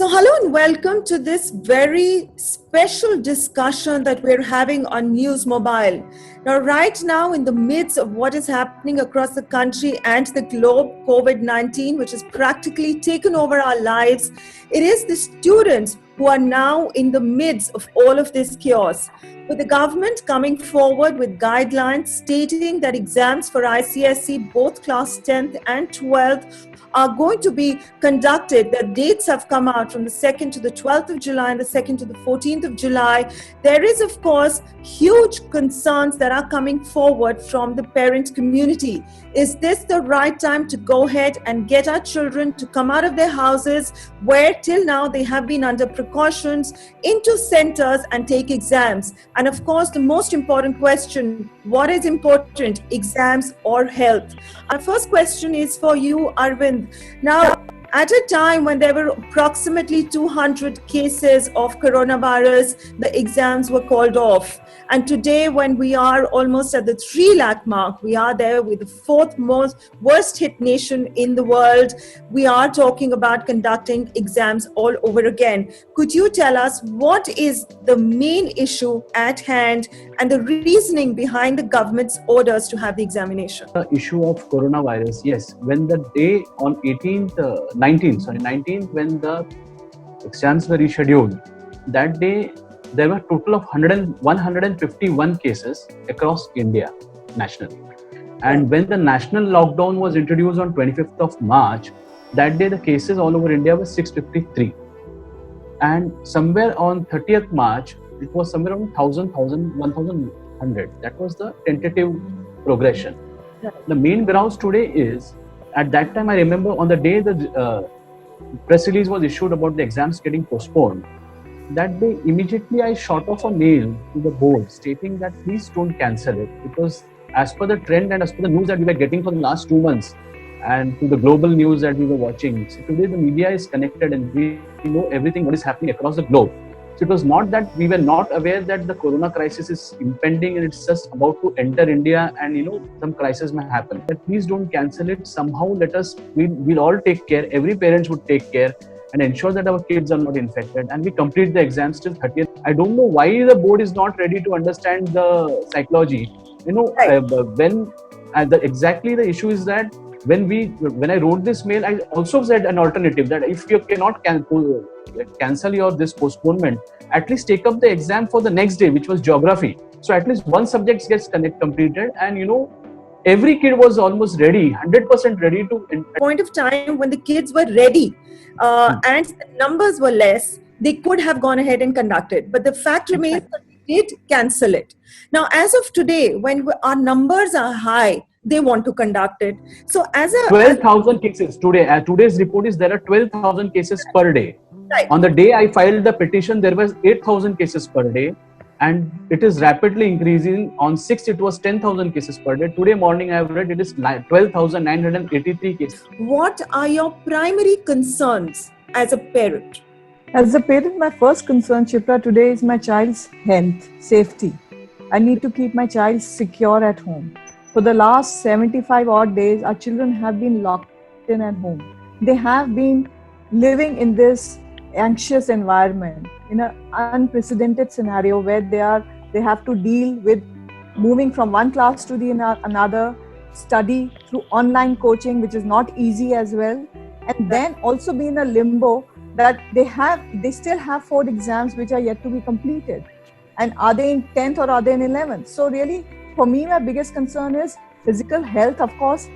So, hello and welcome to this very special discussion that we're having on News Mobile. Now, right now, in the midst of what is happening across the country and the globe, COVID-19, which has practically taken over our lives, it is the students who are now in the midst of all of this chaos. With the government coming forward with guidelines stating that exams for ICSE, both class 10th and 12th, are going to be conducted. The dates have come out from the 2nd to the 12th of July and the 2nd to the 14th of July. There is, of course, huge concerns that are coming forward from the parent community. Is this the right time to go ahead and get our children to come out of their houses where till now they have been under precautions into centers and take exams? And of course, the most important question, what is important, exams or health? Our first question is for you, Arvind. Now, at a time when there were approximately 200 cases of coronavirus, the exams were called off. And today, when we are almost at the 3 lakh mark, we are there with the fourth most worst hit nation in the world. We are talking about conducting exams all over again. Could you tell us what is the main issue at hand and the reasoning behind the government's orders to have the examination? The issue of coronavirus, yes. When the day on 19th, when the exams were rescheduled, that day there were a total of 151 cases across India nationally. And when the national lockdown was introduced on 25th of March, that day the cases all over India were 653. And somewhere on 30th March, it was somewhere around 1,100. That was the tentative progression. The main grounds today is, at that time I remember on the day the press release was issued about the exams getting postponed, that day immediately I shot off a mail to the board stating that please don't cancel it, because as per the trend and as per the news that we were getting for the last 2 months and to the global news that we were watching, so today the media is connected and we know everything what is happening across the globe. So it was not that we were not aware that the corona crisis is impending and it's just about to enter India and some crisis may happen. But please don't cancel it. Somehow we'll all take care. Every parent would take care and ensure that our kids are not infected, and we complete the exams till 30th. I don't know why the board is not ready to understand the psychology. Exactly the issue is that when I wrote this mail, I also said an alternative that if you cannot cancel this postponement, at least take up the exam for the next day, which was geography. So at least one subject gets completed, and every kid was almost ready, 100% ready to. Point of time when the kids were ready and the numbers were less, they could have gone ahead and conducted. But the fact remains that they did cancel it. Now, as of today, when our numbers are high, they want to conduct it. So, 12,000 cases today. Today's report is there are 12,000 cases per day. Right. On the day I filed the petition, there was 8,000 cases per day. And it is rapidly increasing. On 6th, it was 10,000 cases per day. Today morning, I have read it is 12,983 cases. What are your primary concerns as a parent? As a parent, my first concern, Chipra, today is my child's health, safety. I need to keep my child secure at home. For the last 75 odd days, our children have been locked in at home. They have been living in this anxious environment, in an unprecedented scenario where they have to deal with moving from one class to another, study through online coaching, which is not easy as well, and then also be in a limbo that they still have 4 exams which are yet to be completed. And are they in 10th or are they in 11th? So really, for me, my biggest concern is physical health, of course,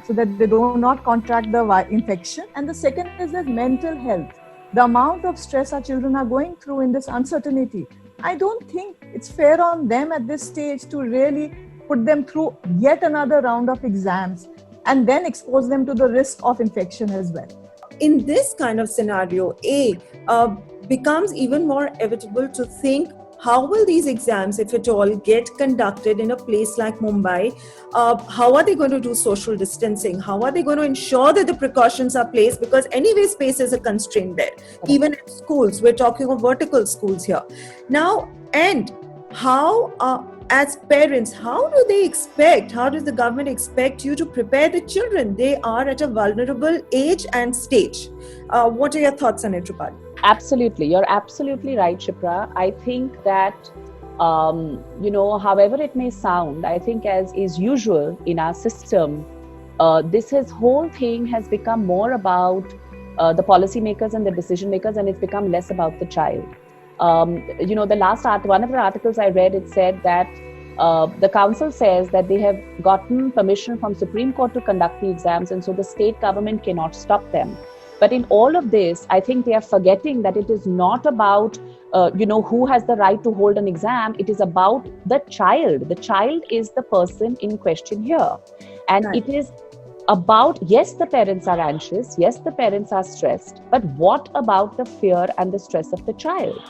so that they do not contract the infection. And the second is that mental health. The amount of stress our children are going through in this uncertainty, I don't think it's fair on them at this stage to really put them through yet another round of exams and then expose them to the risk of infection as well. In this kind of scenario, becomes even more inevitable to think, how will these exams, if at all, get conducted in a place like Mumbai? How are they going to do social distancing? How are they going to ensure that the precautions are placed? Because anyway, space is a constraint there. Even in schools, we're talking of vertical schools here. Now, and how, as parents, how does the government expect you to prepare the children? They are at a vulnerable age and stage. What are your thoughts on it, Rupali? Absolutely. You're absolutely right, Shipra. I think that, however it may sound, I think as is usual in our system, whole thing has become more about the policymakers and the decision makers, and it's become less about the child. One of the articles I read, it said that the council says that they have gotten permission from Supreme Court to conduct the exams, and so the state government cannot stop them. But in all of this, I think they are forgetting that it is not about, who has the right to hold an exam. It is about the child. The child is the person in question here. And Right. it is about, yes, the parents are anxious. Yes, the parents are stressed. But what about the fear and the stress of the child?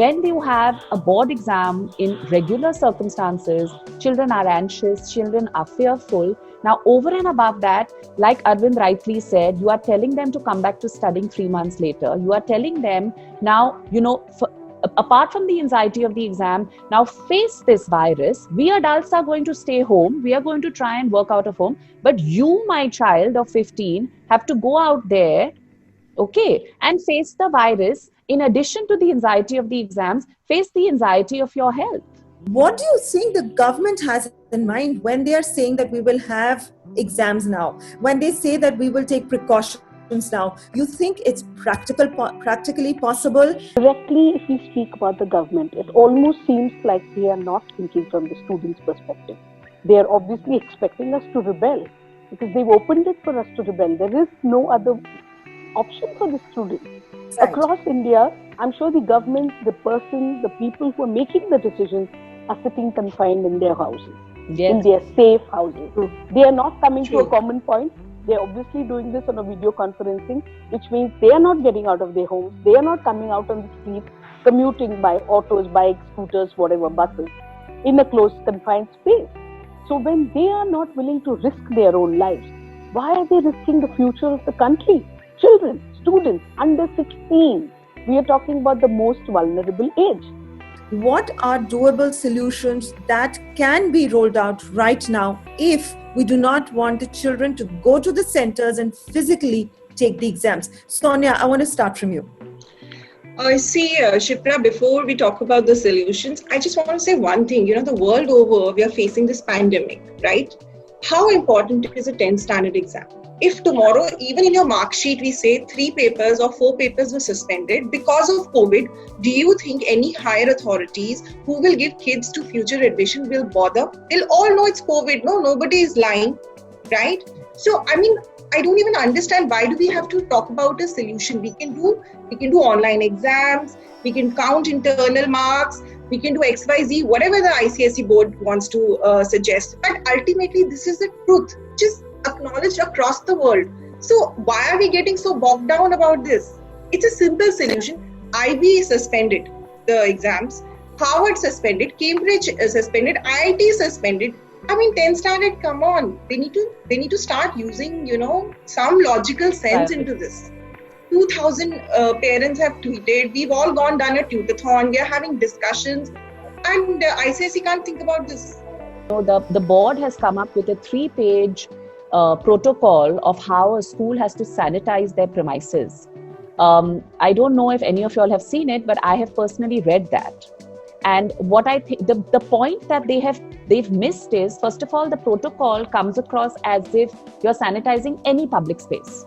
When you have a board exam in regular circumstances, children are anxious, children are fearful. Now, over and above that, like Arvind rightly said, you are telling them to come back to studying 3 months later. You are telling them now, apart from the anxiety of the exam, now face this virus. We adults are going to stay home. We are going to try and work out of home. But you, my child of 15, have to go out there, and face the virus. In addition to the anxiety of the exams, face the anxiety of your health. What do you think the government has in mind when they are saying that we will have exams now? When they say that we will take precautions now, you think it's practically possible? Directly, if we speak about the government, it almost seems like they are not thinking from the students' perspective. They are obviously expecting us to rebel because they've opened it for us to rebel. There is no other option for the students. Right. Across India, I'm sure the government, the people who are making the decisions are sitting confined in their houses, in their safe houses. They are not coming to a common point. They're obviously doing this on a video conferencing, which means they are not getting out of their homes. They are not coming out on the streets, commuting by autos, bikes, scooters, whatever, buses, in a closed, confined space. So when they are not willing to risk their own lives, why are they risking the future of the country? Children, students under 16. We are talking about the most vulnerable age. What are doable solutions that can be rolled out right now if we do not want the children to go to the centers and physically take the exams? Sonia, I want to start from you. Shipra, before we talk about the solutions, I just want to say one thing. The world over, we are facing this pandemic, right? How important is a 10th standard exam? If tomorrow, even in your mark sheet, we say 3 papers or 4 papers were suspended because of COVID, do you think any higher authorities who will give kids to future admission will bother? They'll all know it's COVID. No, nobody is lying, right? So, I don't even understand why do we have to talk about a solution. We can do online exams, we can count internal marks, we can do XYZ, whatever the ICSE board wants to suggest. But ultimately, this is the truth, just acknowledged across the world. So why are we getting so bogged down about this? It's a simple solution. IB suspended the exams, Harvard suspended, Cambridge suspended, IIT suspended. 10th standard, come on. They need to start using, some logical sense into this. 2,000 parents have tweeted. We've all done a tutathon. We are having discussions. And ICSE can't think about this. The board has come up with a 3-page protocol of how a school has to sanitize their premises. I don't know if any of you all have seen it, but I have personally read that. And what I think, the point that they've missed is, first of all, the protocol comes across as if you're sanitizing any public space.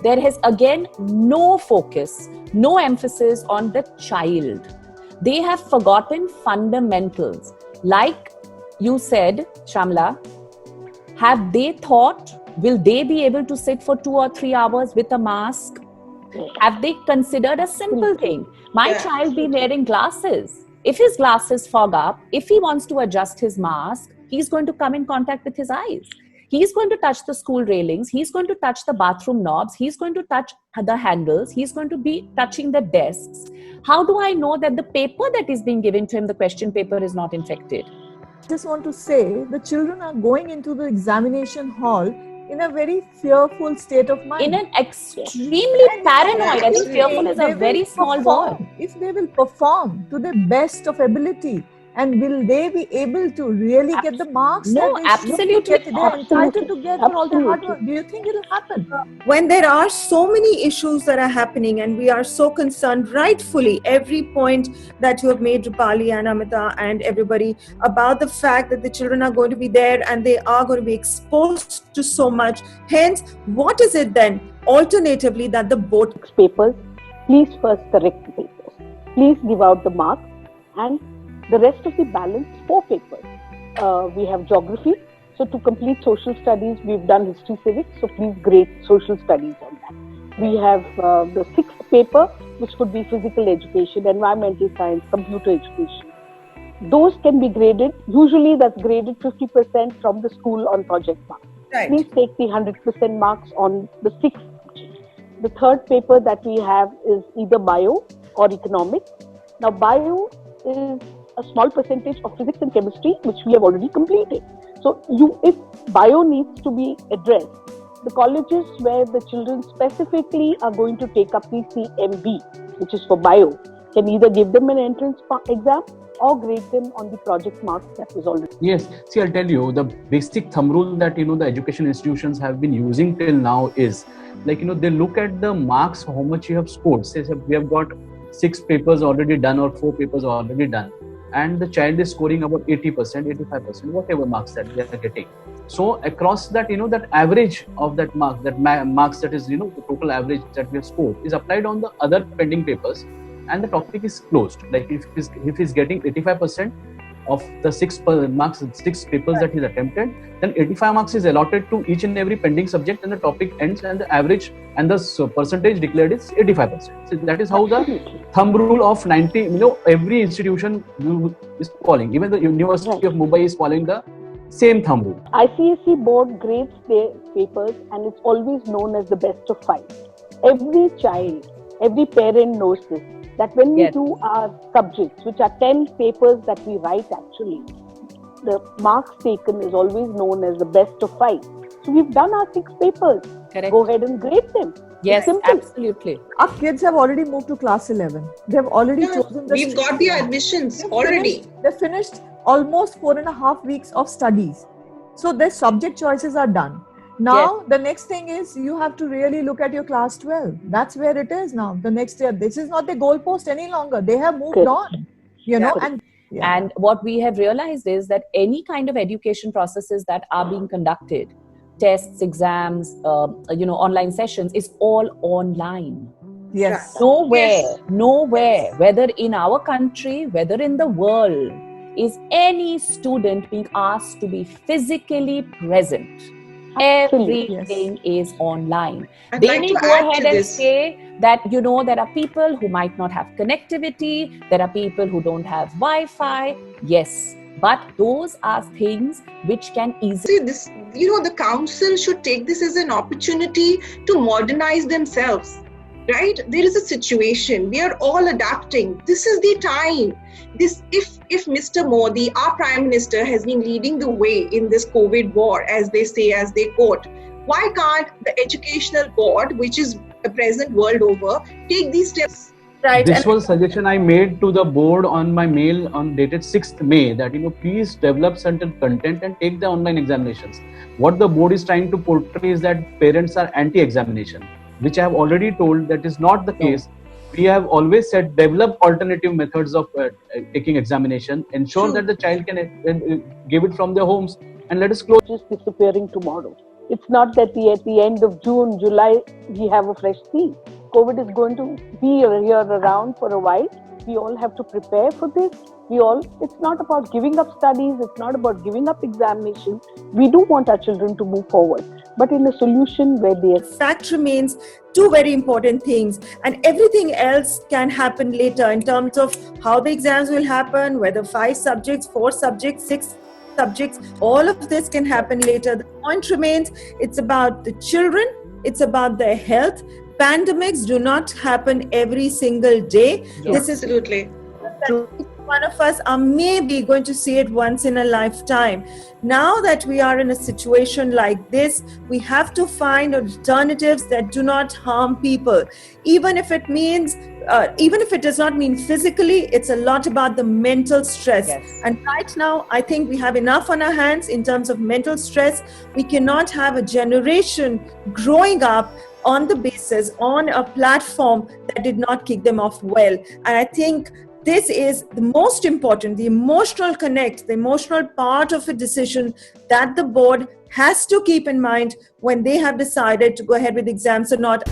There is again no focus, no emphasis on the child. They have forgotten fundamentals. Like you said, Shamla, have they thought, will they be able to sit for 2 or 3 hours with a mask? Have they considered a simple thing? My child be wearing glasses. If his glasses fog up, if he wants to adjust his mask, he's going to come in contact with his eyes. He's going to touch the school railings. He's going to touch the bathroom knobs. He's going to touch the handles. He's going to be touching the desks. How do I know that the paper that is being given to him, the question paper, is not infected? I just want to say the children are going into the examination hall in a very fearful state of mind. In an extremely paranoid. I think fearful is a very small word. If they will perform to the best of ability And will they be able to really get the marks No, that they absolutely. they're entitled to get for all their hard work? Do you think it'll happen? When there are so many issues that are happening and we are so concerned, rightfully, every point that you have made, Rupali and Amita and everybody, about the fact that the children are going to be there and they are going to be exposed to so much. Hence, what is it then, alternatively, that the board... Papers, please first correct the papers. Please give out the marks, and the rest of the balance 4 papers. We have geography. So to complete social studies, we've done history civics. So please grade social studies on that. We have the 6th paper, which could be physical education, environmental science, computer education. Those can be graded. Usually that's graded 50% from the school on project marks. Right. Please take the 100% marks on the 6th. The 3rd paper that we have is either bio or economics. Now bio is a small percentage of physics and chemistry, which we have already completed. So if bio needs to be addressed, the colleges where the children specifically are going to take up PCMB, which is for bio, can either give them an entrance exam or grade them on the project marks that was already. Yes. See, I'll tell you, the basic thumb rule that, the education institutions have been using till now is, they look at the marks, how much you have scored. Say, we have got 6 papers already done or 4 papers already done, and the child is scoring about 80%, 85%, whatever marks that they are getting. So across that, that average of that mark, that marks that is, the total average that we have scored is applied on the other pending papers, and the topic is closed. Like if he's getting 85% of the 6 papers that he's attempted, then 85 marks is allotted to each and every pending subject, and the topic ends, and the average and the percentage declared is 85%. So that is how the thumb rule of 90, every institution is following. Even the University of Mumbai is following the same thumb rule. ICSE board grades their papers, and it's always known as the best of 5. Every child, every parent knows this, that when we do our subjects, which are 10 papers that we write actually, the marks taken is always known as the best of 5. So we've done our 6 papers. Correct. Go ahead and grade them. Yes, absolutely. Our kids have already moved to class 11. They've already chosen the We've got the admissions already. They finished almost 4.5 weeks of studies. So their subject choices are done. Now, the next thing is you have to really look at your class 12. That's where it is now. The next year, this is not the goalpost any longer. They have moved on, And what we have realized is that any kind of education processes that are being conducted, tests, exams, online sessions, is all online. Yes. Nowhere, whether in our country, whether in the world, is any student being asked to be physically present. Everything is online. They may go ahead and say that, there are people who might not have connectivity, there are people who don't have Wi-Fi. Yes, but those are things which can easily... See, the council should take this as an opportunity to modernize themselves. Right? There is a situation. We are all adapting. This is the time. If Mr. Modi, our Prime Minister, has been leading the way in this COVID war, as they say, as they quote, why can't the educational board, which is present world over, take these steps? Right. This was a suggestion I made to the board on my mail dated 6th May that, please develop certain content and take the online examinations. What the board is trying to portray is that parents are anti-examination, which I have already told that is not the case. We have always said develop alternative methods of taking examination, ensure that the child can give it from their homes, and let us close. Just disappearing tomorrow. It's not that at the end of June, July, we have a fresh scene. COVID is going to be here around for a while. We all have to prepare for this. It's not about giving up studies. It's not about giving up examinations. We do want our children to move forward, but in a solution where they are... Fact remains 2 very important things, and everything else can happen later in terms of how the exams will happen, whether 5 subjects, 4 subjects, 6 subjects, all of this can happen later. The point remains, it's about the children, it's about their health. Pandemics do not happen every single day. Yes. This is absolutely true. one of us are maybe going to see it once in a lifetime. Now that we are in a situation like this, we have to find alternatives that do not harm people. Even if it means, even if it does not mean physically, it's a lot about the mental stress. Yes. And right now, I think we have enough on our hands in terms of mental stress. We cannot have a generation growing up on the basis, on a platform that did not kick them off well. And I think this is the most important, the emotional connect, the emotional part of a decision that the board has to keep in mind when they have decided to go ahead with exams or not.